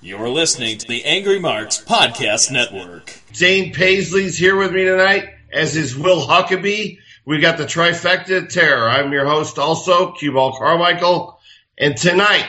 You're listening to the Angry Marks Podcast Network. Zane Paisley's here with me tonight, as is Will Huckabee. We got the trifecta of terror. I'm your host also, Q-Ball Carmichael. And tonight,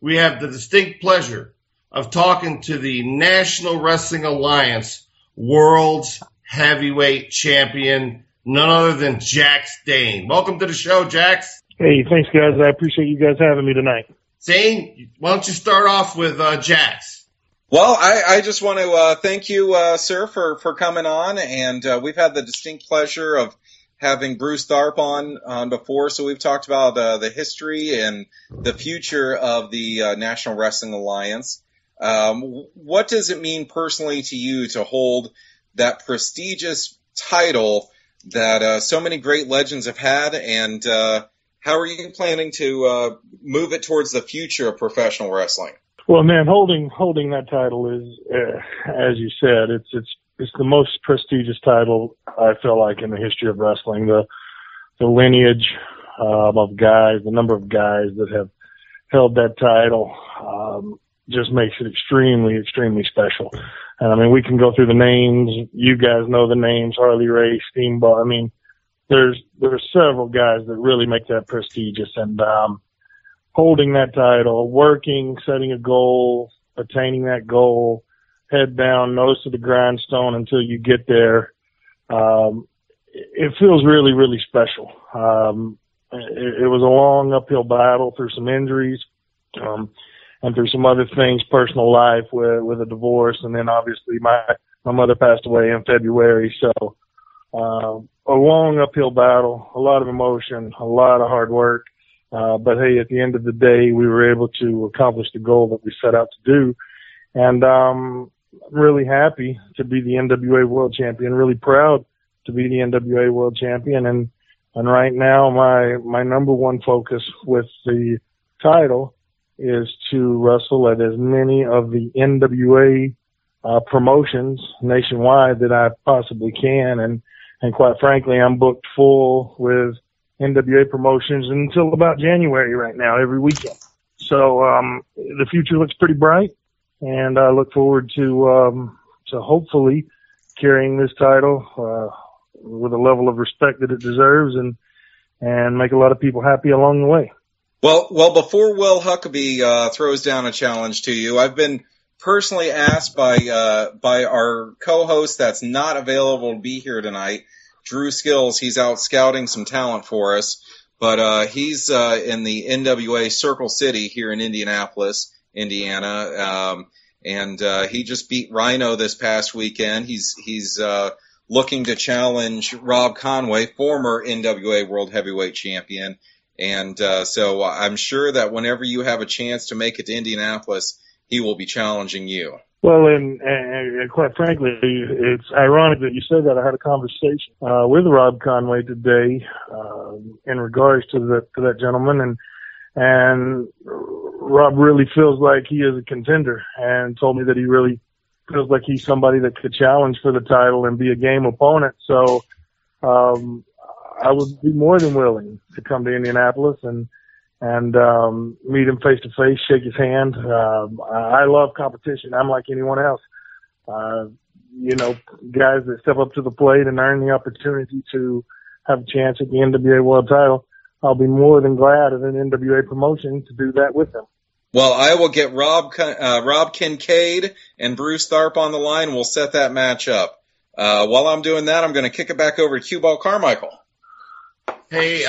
we have the distinct pleasure of talking to the National Wrestling Alliance World's Heavyweight Champion, none other than Jax Dane. Welcome to the show, Jax. Hey, thanks, guys. I appreciate you guys having me tonight. Zane, why don't you start off with Jax? Well, I just want to thank you, sir, for coming on, and we've had the distinct pleasure of having Bruce Tharp on before, so we've talked about the history and the future of the National Wrestling Alliance. What does it mean personally to you to hold that prestigious title that so many great legends have had, and how are you planning to move it towards the future of professional wrestling? Well, man, holding that title is, as you said, it's the most prestigious title I feel like in the history of wrestling. The lineage of guys, the number of guys that have held that title, just makes it extremely, extremely special. And I mean, we can go through the names. You guys know the names: Harley Race, Steamboat. I mean, there's several guys that really make that prestigious. And holding that title, working, setting a goal, attaining that goal, head down, nose to the grindstone until you get there, it feels really, really special. It was a long uphill battle through some injuries, and through some other things, personal life with a divorce, and then obviously my mother passed away in February. So a long uphill battle, a lot of emotion, a lot of hard work. But hey, at the end of the day, we were able to accomplish the goal that we set out to do. And I'm really happy to be the NWA World Champion, really proud to be the NWA World Champion. And right now, my number one focus with the title is to wrestle at as many of the NWA promotions nationwide that I possibly can. And quite frankly, I'm booked full with NWA promotions until about January right now, every weekend. So the future looks pretty bright, and I look forward to hopefully carrying this title with a level of respect that it deserves, and make a lot of people happy along the way. Well, before Will Huckabee throws down a challenge to you, I've been personally asked by our co-host that's not available to be here tonight, Drew Skills. He's out scouting some talent for us, but he's in the NWA Circle City here in Indianapolis, Indiana, and he just beat Rhino this past weekend. He's looking to challenge Rob Conway, former NWA World Heavyweight Champion. And so I'm sure that whenever you have a chance to make it to Indianapolis, he will be challenging you. Well, and quite frankly, it's ironic that you said that. I had a conversation with Rob Conway today in regards to that gentleman, and Rob really feels like he is a contender, and told me that he really feels like he's somebody that could challenge for the title and be a game opponent. So I would be more than willing to come to Indianapolis and meet him face to face, shake his hand. I love competition. I'm like anyone else. Guys that step up to the plate and earn the opportunity to have a chance at the NWA World title, I'll be more than glad at an NWA promotion to do that with them. Well, I will get Rob Kincaid and Bruce Tharp on the line. We'll set that match up. While I'm doing that, I'm going to kick it back over to Q-Ball Carmichael. Hey,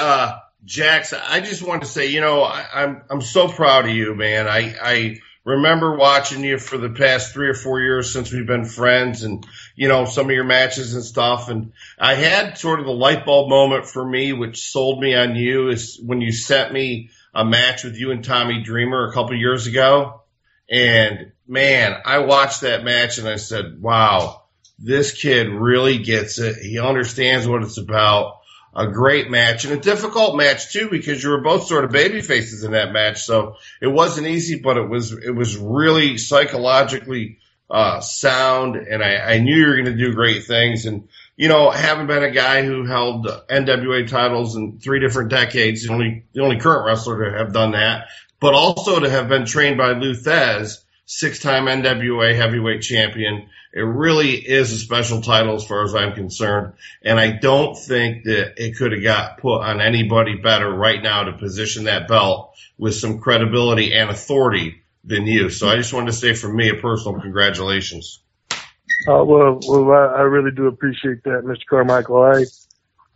Jax, I just wanted to say, I'm so proud of you, man. I remember watching you for the past 3 or 4 years since we've been friends, and, some of your matches and stuff. And I had sort of the light bulb moment for me, which sold me on you, is when you sent me a match with you and Tommy Dreamer a couple years ago. And man, I watched that match and I said, wow, this kid really gets it. He understands what it's about. A great match, and a difficult match too, because you were both sort of baby faces in that match. So it wasn't easy, but it was really psychologically sound, and I knew you were going to do great things. And having been a guy who held NWA titles in 3 different decades, the only current wrestler to have done that, but also to have been trained by Lou Thez, 6-time NWA heavyweight champion. It really is a special title as far as I'm concerned, and I don't think that it could have got put on anybody better right now to position that belt with some credibility and authority than you. So I just wanted to say from me a personal congratulations. Well, I really do appreciate that, Mr. Carmichael.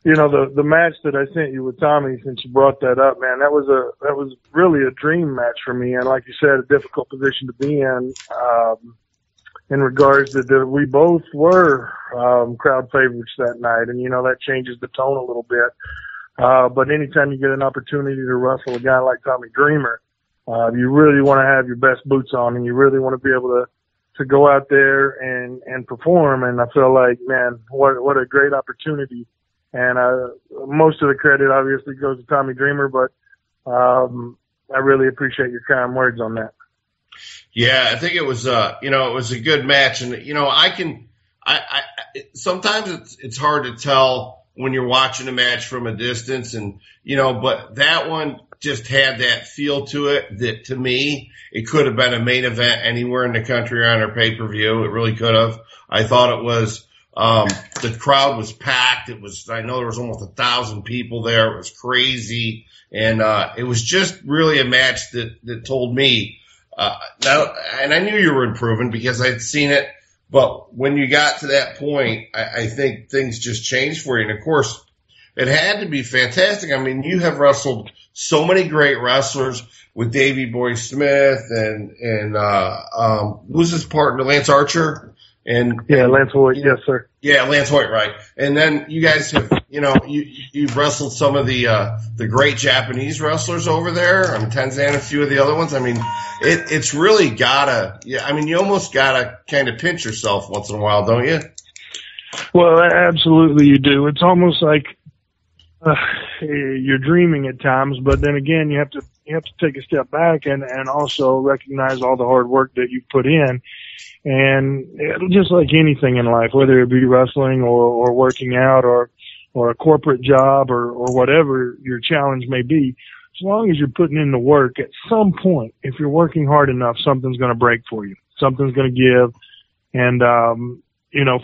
The match that I sent you with Tommy, since you brought that up, man, that was really a dream match for me. And like you said, a difficult position to be in regards to that we both were, crowd favorites that night. And, that changes the tone a little bit. But anytime you get an opportunity to wrestle a guy like Tommy Dreamer, you really want to have your best boots on, and you really want to be able to go out there and perform. And I feel like, man, what a great opportunity. And most of the credit obviously goes to Tommy Dreamer, but I really appreciate your kind words on that. Yeah, I think it was it was a good match, and I sometimes it's hard to tell when you're watching a match from a distance, and but that one just had that feel to it that, to me, it could have been a main event anywhere in the country on our pay-per-view. It really could have. I thought it was. The crowd was packed. I know there was almost 1,000 people there. It was crazy. And, it was just really a match that told me, now, and I knew you were improving because I'd seen it, but when you got to that point, I think things just changed for you. And of course, it had to be fantastic. I mean, you have wrestled so many great wrestlers with Davey Boy Smith and who's his partner, Lance Archer? Lance Hoyt, yes, sir. Yeah, Lance Hoyt, right. And then you guys have, you've wrestled some of the great Japanese wrestlers over there. Tenzan, a few of the other ones. I mean, it's really you almost gotta kind of pinch yourself once in a while, don't you? Well, absolutely you do. It's almost like, you're dreaming at times, but then again, you have to take a step back and also recognize all the hard work that you've put in. And just like anything in life, whether it be wrestling or working out or a corporate job or whatever your challenge may be, as long as you're putting in the work, at some point, if you're working hard enough, something's going to break for you. Something's going to give. And,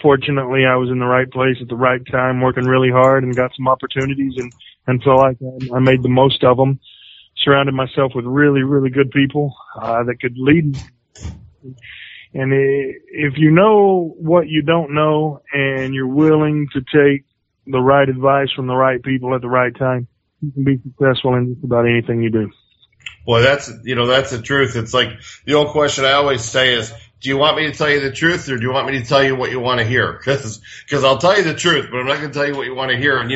fortunately I was in the right place at the right time, working really hard and got some opportunities and feel like I made the most of them. Surrounded myself with really, really good people, that could lead me. And if you know what you don't know and you're willing to take the right advice from the right people at the right time, you can be successful in just about anything you do. Well, that's the truth. It's like the old question I always say is, do you want me to tell you the truth, or do you want me to tell you what you want to hear? Because I'll tell you the truth, but I'm not going to tell you what you want to hear. And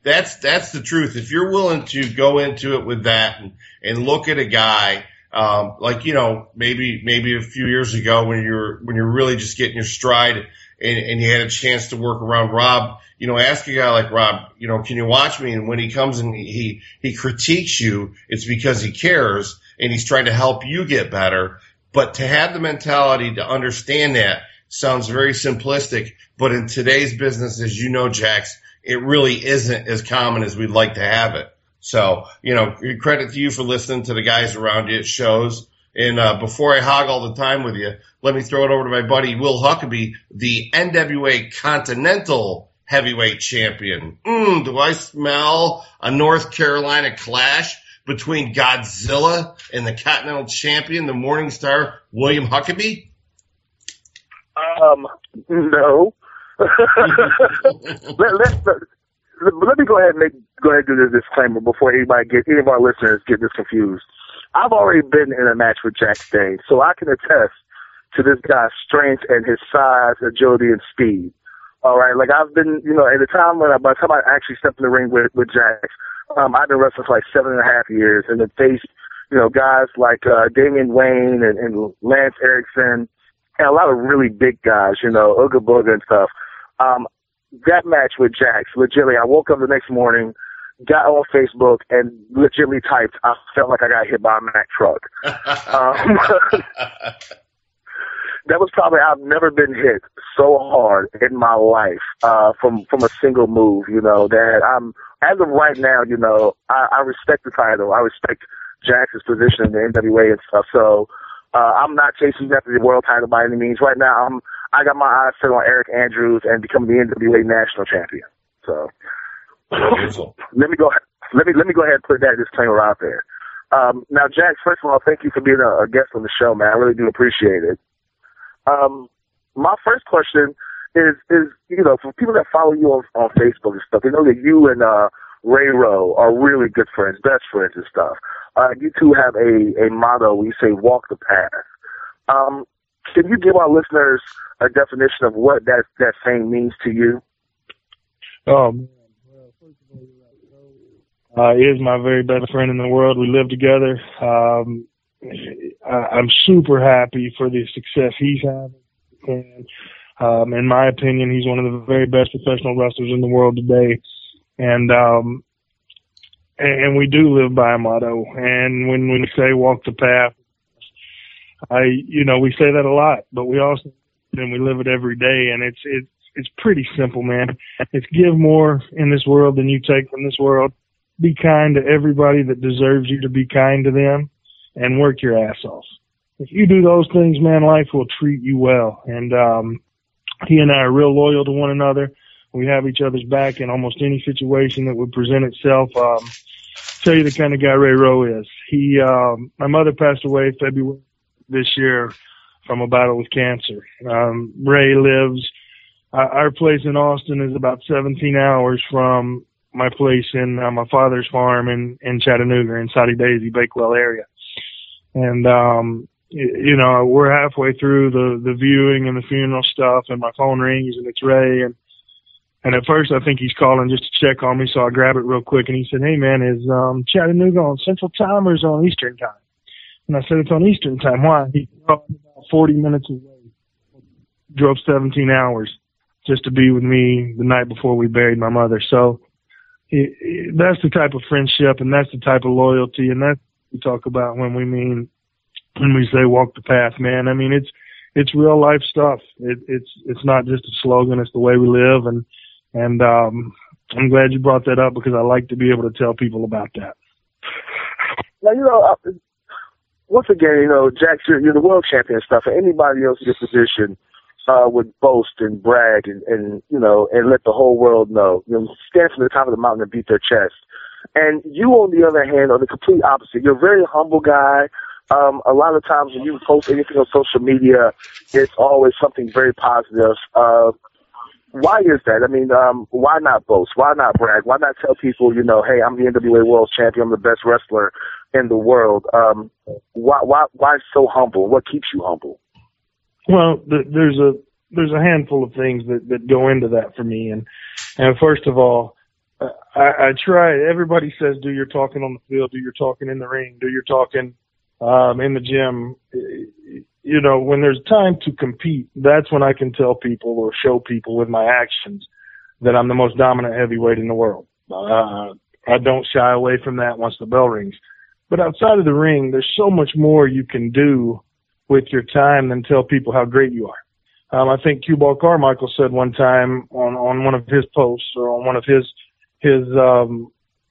that's the truth. If you're willing to go into it with that and look at a guy, maybe a few years ago when you're really just getting your stride and you had a chance to work around Rob, ask a guy like Rob, can you watch me? And when he comes and he critiques you, it's because he cares and he's trying to help you get better. But to have the mentality to understand that sounds very simplistic, but in today's business, as you know, Jax, it really isn't as common as we'd like to have it. So, credit to you for listening to the guys around you at shows. And before I hog all the time with you, let me throw it over to my buddy Will Huckabee, the NWA Continental Heavyweight Champion. Do I smell a North Carolina clash between Godzilla and the Continental Champion, the Morning Star, William Huckabee? No. Let me go ahead and do this disclaimer before any of our listeners get this confused. I've already been in a match with Jax Dane, so I can attest to this guy's strength and his size, agility, and speed. All right, like I've been, at the time by the time I actually stepped in the ring with Jax, I've been wrestling for like 7.5 years, and then faced, guys like Damian Wayne and Lance Erickson, and a lot of really big guys, Ooga Booga and stuff. That match with Jax, legitimately, I woke up the next morning, got on Facebook, and legitimately typed, I felt like I got hit by a Mack truck. That was probably, I've never been hit so hard in my life from a single move, that I'm, as of right now, I respect the title. I respect Jax's position in the NWA and stuff. So I'm not chasing after the world title by any means. Right now, I got my eyes set on Eric Andrews and becoming the NWA national champion. So let me go ahead and put that disclaimer out there. Now, Jax, first of all, thank you for being a guest on the show, man. I really do appreciate it. My first question is, you know, for people that follow you on Facebook and stuff, they know that you and Ray Rowe are really good friends, best friends and stuff. You two have a motto where you say, walk the path. Can you give our listeners a definition of what that saying means to you? Oh, man. Well, first of all, you're right. He is my very best friend in the world. We live together. I'm super happy for the success he's having. In my opinion, he's one of the very best professional wrestlers in the world today. And we do live by a motto. And when we say walk the path, we say that a lot, but we also, and we live it every day. And it's pretty simple, man. It's give more in this world than you take from this world. Be kind to everybody that deserves you to be kind to them, and work your ass off. If you do those things, man, life will treat you well. And he and I are real loyal to one another. We have each other's back in almost any situation that would present itself. Tell you the kind of guy Ray Rowe is. My mother passed away February this year from a battle with cancer. Ray lives, our place in Austin is about 17 hours from my place in my father's farm in Chattanooga, in Soddy Daisy, Bakewell area. And, we're halfway through the viewing and the funeral stuff, and my phone rings and it's Ray. And at first I think he's calling just to check on me, so I grab it real quick, and he said, "Hey man, is Chattanooga on Central Time or is it on Eastern Time?" And I said, "It's on Eastern Time." Why? He drove about 40 minutes away, drove 17 hours just to be with me the night before we buried my mother. So that's the type of friendship, and that's the type of loyalty, and that's what we talk about when we say walk the path, man. I mean, it's real life stuff. It's not just a slogan. It's the way we live. And I'm glad you brought that up, because I like to be able to tell people about that. Now, once again, Jax, you're the world champion and stuff, and anybody else in your position would boast and brag and let the whole world know, stand from the top of the mountain and beat their chest. And you, on the other hand, are the complete opposite. You're a very humble guy. A lot of times when you post anything on social media, it's always something very positive. Why is that? I mean, why not boast? Why not brag? Why not tell people, hey, I'm the NWA World Champion, I'm the best wrestler in the world? Why so humble? What keeps you humble? Well, there's a handful of things that go into that for me. And first of all, I try, everybody says, do your talking on the field, do your talking in the ring, do your talking in the gym. When there's time to compete, that's when I can tell people or show people with my actions that I'm the most dominant heavyweight in the world. I don't shy away from that once the bell rings. But outside of the ring, there's so much more you can do with your time than tell people how great you are. I think Q-Ball Carmichael said one time on one of his posts or on one of his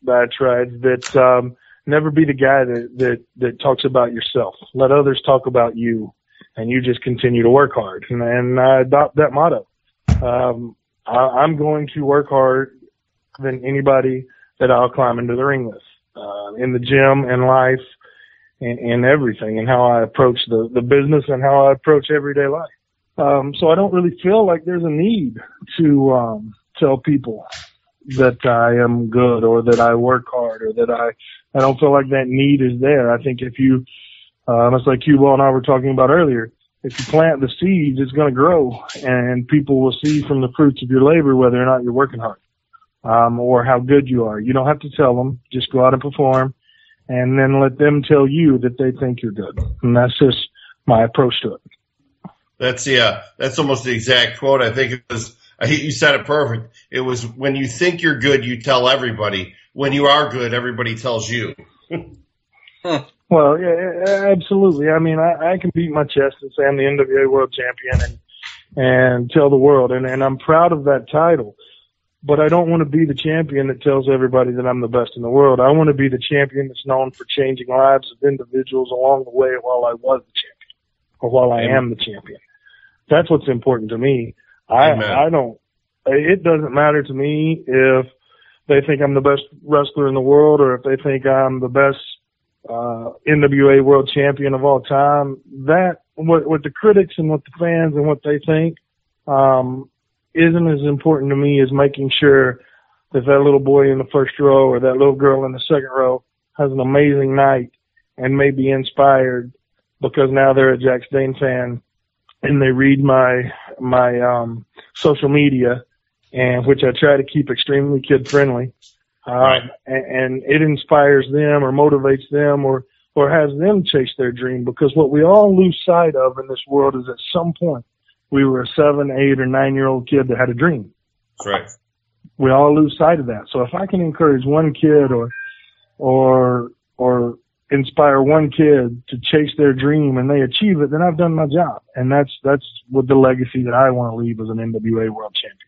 diatribes that never be the guy that talks about yourself. Let others talk about you, and you just continue to work hard. And I adopt that motto. I'm going to work hard than anybody that I'll climb into the ring with, in the gym and life and everything, and how I approach the business and how I approach everyday life. So I don't really feel like there's a need to tell people that I am good or that I work hard or that I don't feel like that need is there. I think if you, it's like Q-Ball and I were talking about earlier, if you plant the seeds, it's going to grow, and people will see from the fruits of your labor whether or not you're working hard, or how good you are. You don't have to tell them. Just go out and perform, and then let them tell you that they think you're good. And that's just my approach to it. That's almost the exact quote. I think it was, you said it perfect. It was, when you think you're good, you tell everybody. When you are good, everybody tells you. Well, yeah, absolutely. I mean, I can beat my chest and say I'm the NWA World Champion and tell the world, and I'm proud of that title. But I don't want to be the champion that tells everybody that I'm the best in the world. I want to be the champion that's known for changing lives of individuals along the way while I was the champion. or while I am the champion. That's what's important to me. It doesn't matter to me if they think I'm the best wrestler in the world or if they think I'm the best NWA world champion of all time. That, what the critics and what the fans and what they think, isn't as important to me as making sure that little boy in the first row or that little girl in the second row has an amazing night and may be inspired because now they're a Jax Dane fan and they read my social media, and which I try to keep extremely kid friendly. Right. And it inspires them or motivates them or has them chase their dream, because what we all lose sight of in this world is at some point we were a 7, 8, or 9-year-old kid that had a dream. That's right. We all lose sight of that. So if I can encourage one kid or inspire one kid to chase their dream and they achieve it, then I've done my job. And that's what the legacy that I want to leave as an NWA world champion.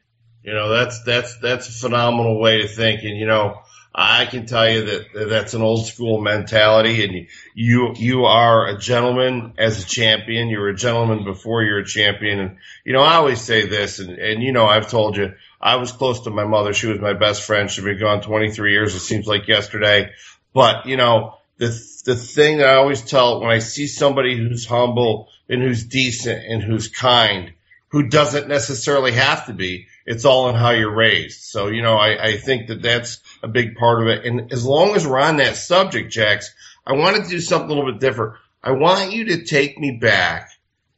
You know, that's a phenomenal way to think. And, you know, I can tell you that that's an old school mentality, and you are a gentleman as a champion. You're a gentleman before you're a champion. And, you know, I always say this, and you know, I've told you, I was close to my mother. She was my best friend. She'd been gone 23 years. It seems like yesterday. But, you know, the thing that I always tell when I see somebody who's humble and who's decent and who's kind, who doesn't necessarily have to be, it's all in how you're raised. So, you know, I think that that's a big part of it. And as long as we're on that subject, Jax, I want to do something a little bit different. I want you to take me back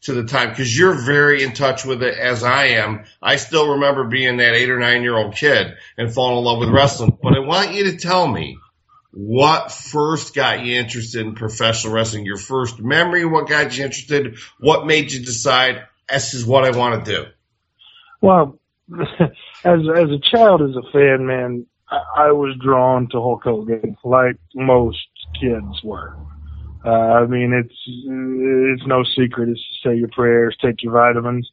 to the time, because you're very in touch with it as I am. I still remember being that 8 or 9-year-old kid and falling in love with wrestling. But I want you to tell me what first got you interested in professional wrestling, your first memory, what got you interested, what made you decide this is what I want to do. Well, as a child, as a fan, man, I was drawn to Hulk Hogan like most kids were. I mean, it's no secret. It's to say your prayers, take your vitamins.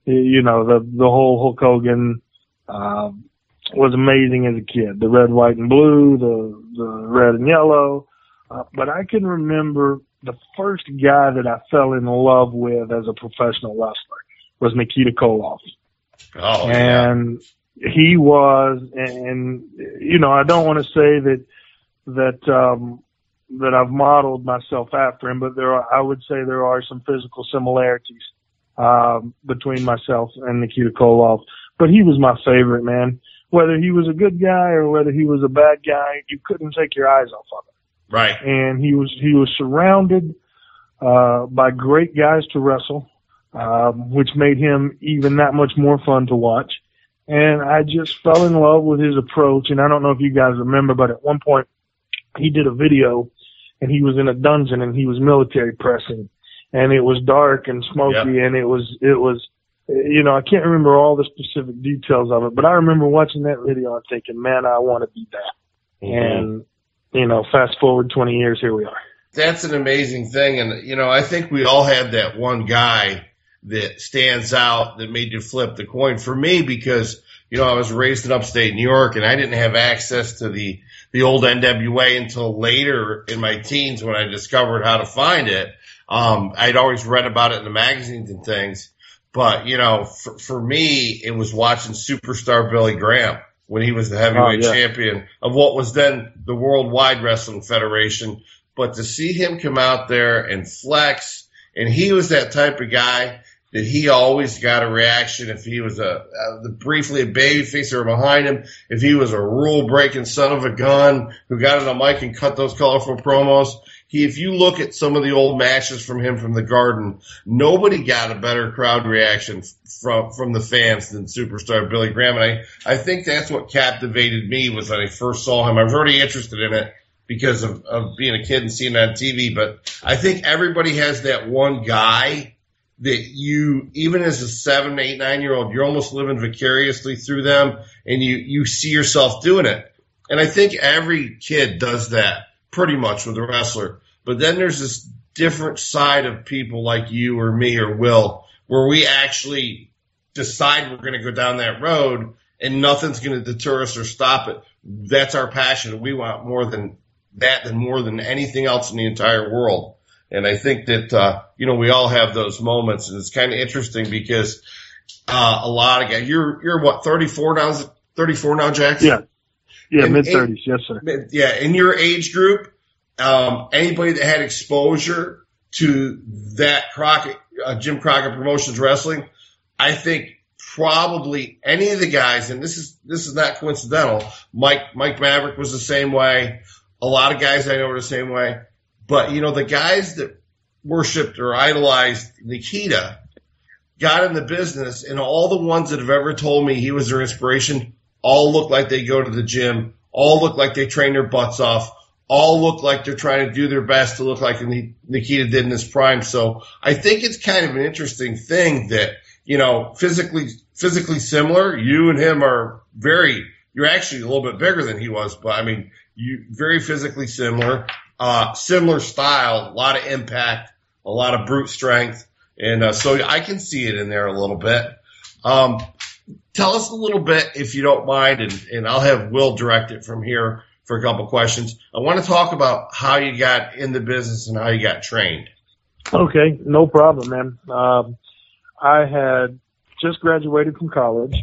You know, the whole Hulk Hogan was amazing as a kid. The red, white, and blue, the red and yellow. But I can remember the first guy that I fell in love with as a professional wrestler was Nikita Koloff. Oh, and he was, and you know, I don't want to say that I've modeled myself after him, but I would say there are some physical similarities between myself and Nikita Koloff. But he was my favorite, man. Whether he was a good guy or whether he was a bad guy, you couldn't take your eyes off of him. Right. And he was surrounded by great guys to wrestle, which made him even that much more fun to watch. And I just fell in love with his approach. And I don't know if you guys remember, but at one point he did a video and he was in a dungeon and he was military pressing, and it was dark and smoky. Yep. And it was, you know, I can't remember all the specific details of it, but I remember watching that video and thinking, man, I want to be that. Mm-hmm. And, you know, fast forward 20 years, here we are. That's an amazing thing. And, you know, I think we all had that one guy that stands out that made you flip the coin. For me, because, you know, I was raised in upstate New York and I didn't have access to the old NWA until later in my teens when I discovered how to find it. I'd always read about it in the magazines and things. But, you know, for me, it was watching Superstar Billy Graham when he was the heavyweight champion of what was then the Worldwide Wrestling Federation. But to see him come out there and flex, and he was that type of guy that he always got a reaction if he was briefly a babyface or behind him, if he was a rule-breaking son of a gun who got on a mic and cut those colorful promos. If you look at some of the old matches from him from the Garden, nobody got a better crowd reaction from the fans than Superstar Billy Graham. And I think that's what captivated me was when I first saw him. I was already interested in it because of being a kid and seeing it on TV. But I think everybody has that one guy that you, even as a 7, 8, 9-year-old, you're almost living vicariously through them, and you see yourself doing it. And I think every kid does that pretty much with a wrestler. But then there's this different side of people like you or me or Will, where we actually decide we're going to go down that road and nothing's going to deter us or stop it. That's our passion. We want more than that, more than anything else in the entire world. And I think that, we all have those moments, and it's kind of interesting because, a lot of guys, you're what, 34 now, Jax? Yeah. Yeah, And mid-30s, yes, sir. Yeah, in your age group, anybody that had exposure to that Jim Crockett Promotions wrestling, I think probably any of the guys, and this is not coincidental. Mike Maverick was the same way. A lot of guys I know are the same way. But the guys that worshipped or idolized Nikita got in the business, and all the ones that have ever told me he was their inspiration all look like they go to the gym, all look like they train their butts off, all look like they're trying to do their best to look like Nikita did in his prime. So I think it's kind of an interesting thing that, physically similar. You and him are you're actually a little bit bigger than he was, but I mean, you very physically similar, similar style, a lot of impact, a lot of brute strength. And so I can see it in there a little bit. Tell us a little bit, if you don't mind, and I'll have Will direct it from here for a couple questions. I want to talk about how you got in the business and how you got trained. Okay, no problem, man. I had just graduated from college,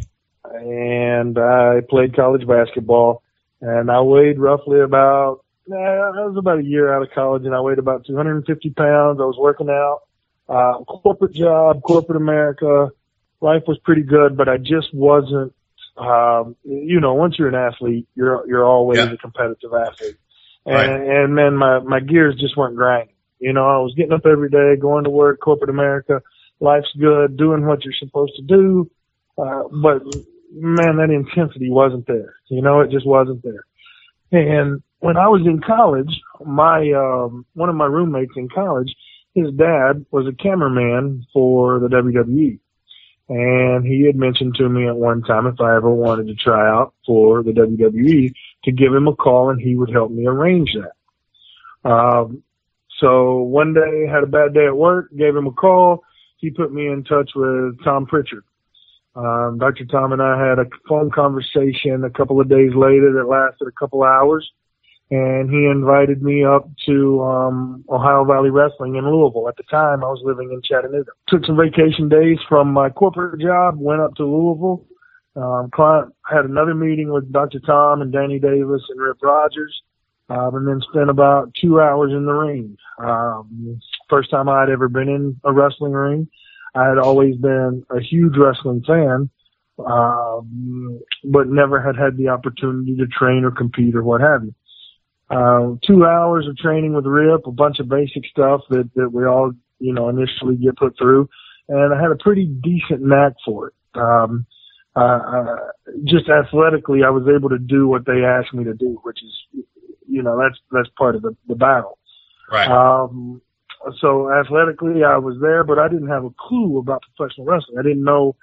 and I played college basketball, and I weighed roughly I was about a year out of college, and I weighed about 250 pounds. I was working out, corporate job, corporate America. Life was pretty good, but I just wasn't, once you're an athlete, you're always a competitive athlete. And then my gears just weren't grinding. I was getting up every day, going to work, corporate America. Life's good, doing what you're supposed to do. But man, that intensity wasn't there. It just wasn't there. And when I was in college, one of my roommates in college, his dad was a cameraman for the WWE. And he had mentioned to me at one time if I ever wanted to try out for the WWE to give him a call and he would help me arrange that. So one day, had a bad day at work, gave him a call. He put me in touch with Tom Pritchard. Dr. Tom and I had a phone conversation a couple of days later that lasted a couple hours. And he invited me up to Ohio Valley Wrestling in Louisville. At the time, I was living in Chattanooga. Took some vacation days from my corporate job, went up to Louisville. Had another meeting with Dr. Tom and Danny Davis and Rip Rogers, and then spent about 2 hours in the ring. First time I had ever been in a wrestling ring. I had always been a huge wrestling fan, but never had the opportunity to train or compete or what have you. 2 hours of training with Rip, a bunch of basic stuff that we all, initially get put through. And I had a pretty decent knack for it. Just athletically, I was able to do what they asked me to do, which is, that's part of the battle. Right. So athletically, I was there, but I didn't have a clue about professional wrestling. I didn't know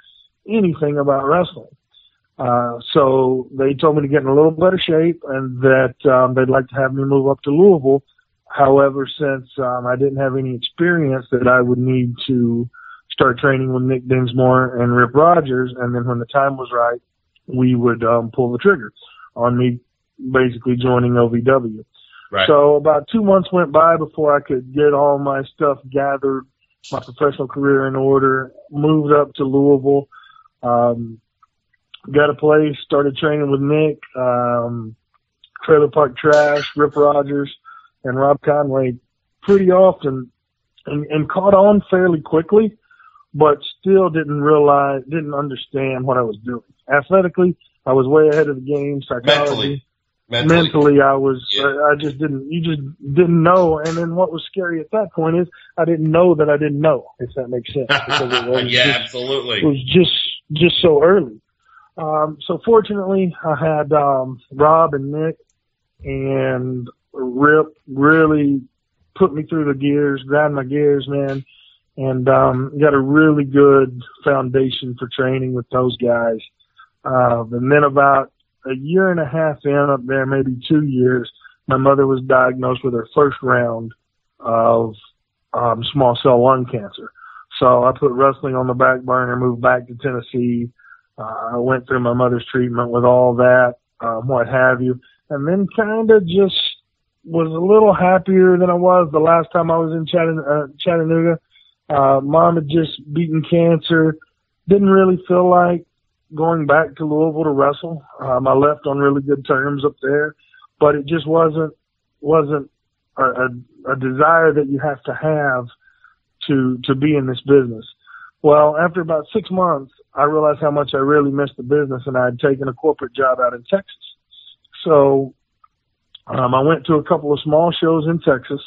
anything about wrestling. So they told me to get in a little better shape and that, they'd like to have me move up to Louisville. However, since, I didn't have any experience, that I would need to start training with Nick Dinsmore and Rip Rogers. And then when the time was right, we would, pull the trigger on me basically joining OVW. Right. So about 2 months went by before I could get all my stuff gathered, my professional career in order, moved up to Louisville, got a place, started training with Nick, Trailer Park Trash, Rip Rogers, and Rob Conway pretty often, and caught on fairly quickly, but still didn't understand what I was doing. Athletically, I was way ahead of the game. Psychology. Mentally, I was, I just didn't know. And then what was scary at that point is I didn't know that I didn't know, if that makes sense. Because it was absolutely. It was just so early. So fortunately, I had Rob and Nick and Rip really put me through the gears, grind my gears, man, and got a really good foundation for training with those guys. And then about a year and a half in, up there, maybe 2 years, my mother was diagnosed with her first round of small cell lung cancer. So I put wrestling on the back burner, moved back to Tennessee. I went through my mother's treatment with all that, what have you, and then kind of just was a little happier than I was the last time I was in Chattanooga. Mom had just beaten cancer. Didn't really feel like going back to Louisville to wrestle. I left on really good terms up there, but it just wasn't a desire that you have to be in this business. Well, after about 6 months, I realized how much I really missed the business, and I had taken a corporate job out in Texas. So I went to a couple of small shows in Texas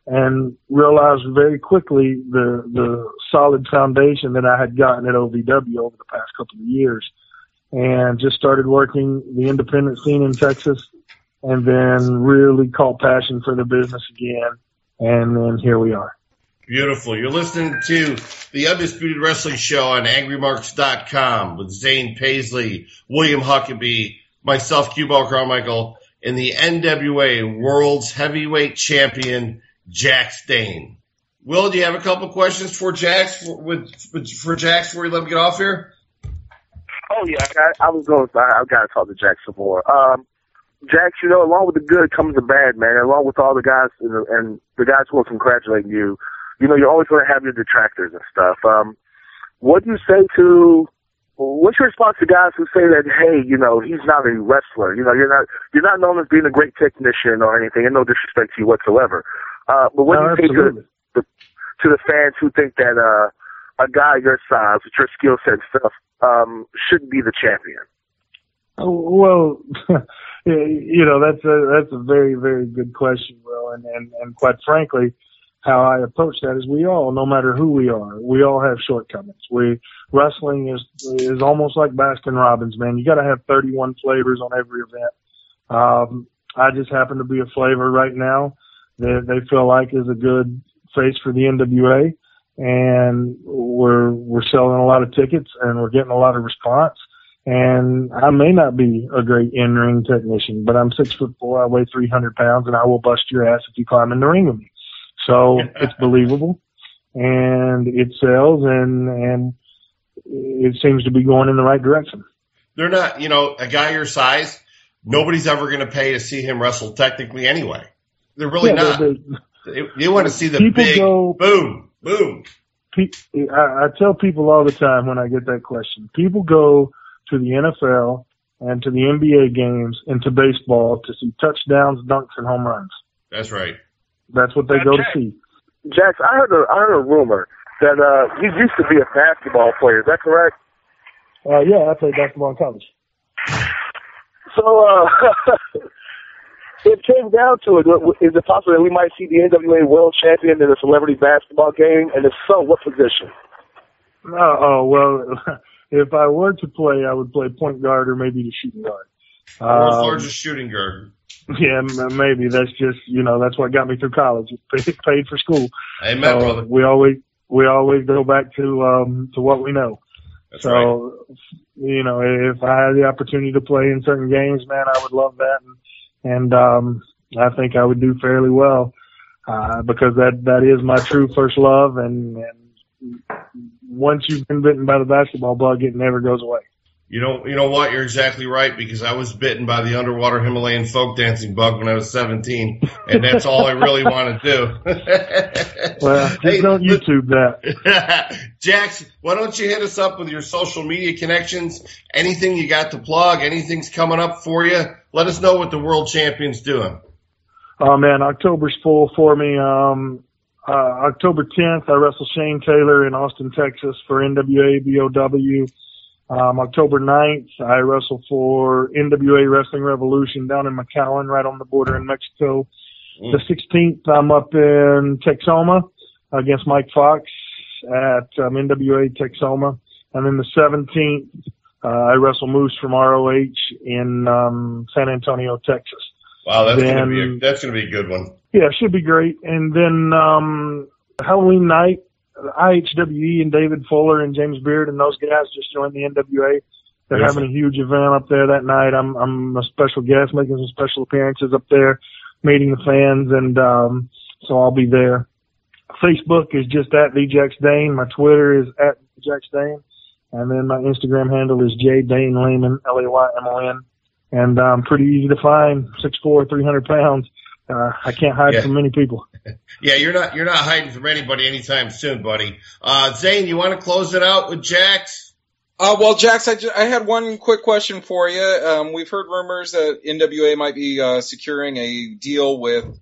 and realized very quickly the solid foundation that I had gotten at OVW over the past couple of years, and just started working the independent scene in Texas, and then really caught passion for the business again, and then here we are. Beautiful. You're listening to the Undisputed Wrestling Show on AngryMarks.com with Zane Paisley, William Huckabee, myself, Q-Ball Carmichael, and the NWA World's Heavyweight Champion, Jax Dane. Will, do you have a couple questions for Jax for Jax before you let him get off here? Oh yeah, I've got to talk to Jax some more. Jax, along with the good comes the bad, man. Along with all the guys and the guys who are congratulating you, you're always going to have your detractors and stuff. What do you say what's your response to guys who say that, hey, he's not a wrestler. You're not known as being a great technician or anything, and no disrespect to you whatsoever. But what do you say to the fans who think that a guy your size, with your skill set and stuff, shouldn't be the champion? Well, that's a very, very good question, Will, and quite frankly, how I approach that is no matter who we are, we all have shortcomings. Wrestling is almost like Baskin Robbins, man. You got to have 31 flavors on every event. I just happen to be a flavor right now that they feel like is a good face for the NWA, and we're selling a lot of tickets and we're getting a lot of response. And I may not be a great in-ring technician, but I'm 6'4", I weigh 300 pounds, and I will bust your ass if you climb in the ring with me. So it's believable, and it sells, and it seems to be going in the right direction. They're not, a guy your size, nobody's ever going to pay to see him wrestle technically anyway. They're really not. They want to see the big boom, boom. I tell people all the time when I get that question, people go to the NFL and to the NBA games and to baseball to see touchdowns, dunks, and home runs. That's right. That's what they go to see. Jax, I heard a rumor that you used to be a basketball player. Is that correct? Yeah, I played basketball in college. So, it came down to it. Is it possible that we might see the NWA World Champion in a celebrity basketball game? And if so, what position? Well, if I were to play, I would play point guard or maybe the shooting guard. World's largest shooting guard. Yeah, maybe. That's just, that's what got me through college. It paid for school. Amen, brother. We always go back to what we know. That's right. If I had the opportunity to play in certain games, man, I would love that. And I think I would do fairly well, because that is my true first love. And once you've been bitten by the basketball bug, it never goes away. You know what? You're exactly right, because I was bitten by the underwater Himalayan folk dancing bug when I was 17, and that's all I really want to do. Well, just don't YouTube that. Jax, why don't you hit us up with your social media connections? Anything you got to plug? Anything's coming up for you? Let us know what the world champion's doing. Oh man, October's full for me. October 10th, I wrestle Shane Taylor in Austin, Texas for NWA BOW. October 9th, I wrestle for NWA Wrestling Revolution down in McAllen, right on the border in Mexico. The 16th, I'm up in Texoma against Mike Fox at NWA Texoma. And then the 17th, I wrestle Moose from ROH in San Antonio, Texas. Wow, that's gonna be a good one. Yeah, it should be great. And then Halloween night, IHWE and David Fuller and James Beard and those guys just joined the NWA. They're having a huge event up there that night. I'm a special guest, making some special appearances up there, meeting the fans, and so I'll be there. Facebook is just at the Jax Dane. My Twitter is at Jax Dane, and then my Instagram handle is J Dane Layman, Laymon, and pretty easy to find. 6'4", 300 pounds. I can't hide from many people. Yeah, you're not hiding from anybody anytime soon, buddy. Zane, you want to close it out with Jax? Well, Jax, I had one quick question for you. We've heard rumors that NWA might be securing a deal with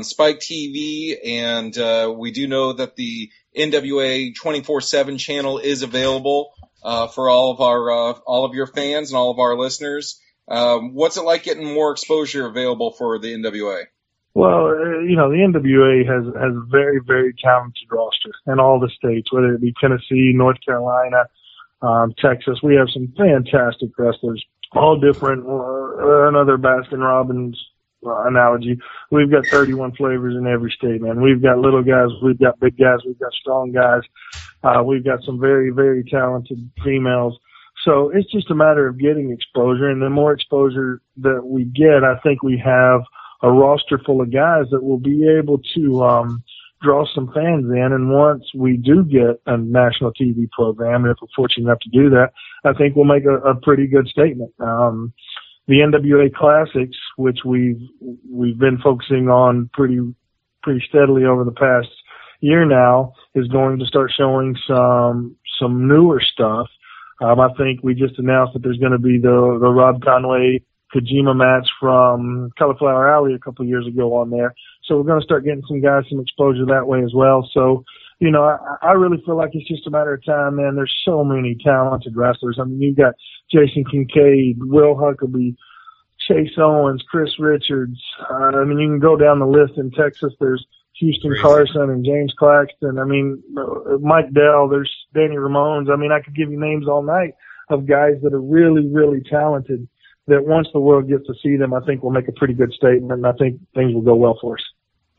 Spike TV, and we do know that the NWA 24/7 channel is available for all of your fans and all of our listeners. What's it like getting more exposure available for the NWA? Well, the NWA has a very, very talented roster in all the states, whether it be Tennessee, North Carolina, Texas. We have some fantastic wrestlers, all different. Another Baskin-Robbins analogy. We've got 31 flavors in every state, man. We've got little guys, we've got big guys, we've got strong guys. We've got some very, very talented females. So it's just a matter of getting exposure, and the more exposure that we get, I think we have a roster full of guys that will be able to draw some fans in. And once we do get a national TV program, and if we're fortunate enough to do that, I think we'll make a pretty good statement. The NWA Classics, which we've been focusing on pretty steadily over the past year now, is going to start showing some newer stuff. I think we just announced that there's going to be the Rob Conway Kojima match from Cauliflower Alley a couple of years ago on there. So we're going to start getting some guys some exposure that way as well. So, I really feel like it's just a matter of time, man. There's so many talented wrestlers. I mean, you've got Jason Kincaid, Will Huckabee, Chase Owens, Chris Richards. I mean, you can go down the list. In Texas, there's Houston Carson and James Claxton. I mean, Mike Dell, there's Danny Ramones. I mean, I could give you names all night of guys that are really, really talented that once the world gets to see them, I think we'll make a pretty good statement, and I think things will go well for us.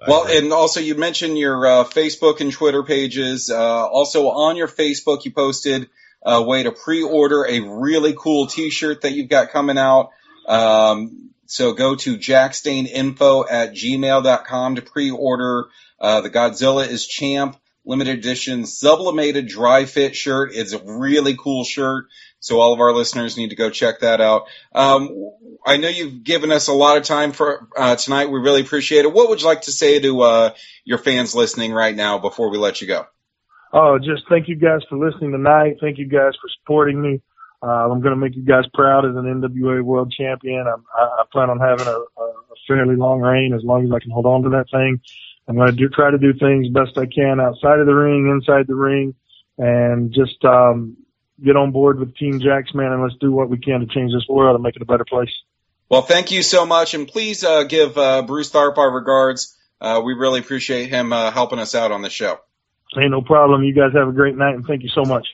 Well, and also you mentioned your Facebook and Twitter pages. Also on your Facebook, you posted a way to pre-order a really cool T-shirt that you've got coming out. So go to jaxdaneinfo@gmail.com to pre-order the Godzilla is Champ limited edition sublimated dry fit shirt. It's a really cool shirt, so all of our listeners need to go check that out. I know you've given us a lot of time for tonight. We really appreciate it. What would you like to say to your fans listening right now before we let you go? Oh, just thank you guys for listening tonight. Thank you guys for supporting me. I'm going to make you guys proud as an NWA World Champion. I plan on having a fairly long reign, as long as I can hold on to that thing. I'm going to try to do things best I can outside of the ring, inside the ring, and just get on board with Team Jax, man, and let's do what we can to change this world and make it a better place. Well, thank you so much, and please give Bruce Tharp our regards. We really appreciate him helping us out on the show. Hey, no problem. You guys have a great night, and thank you so much.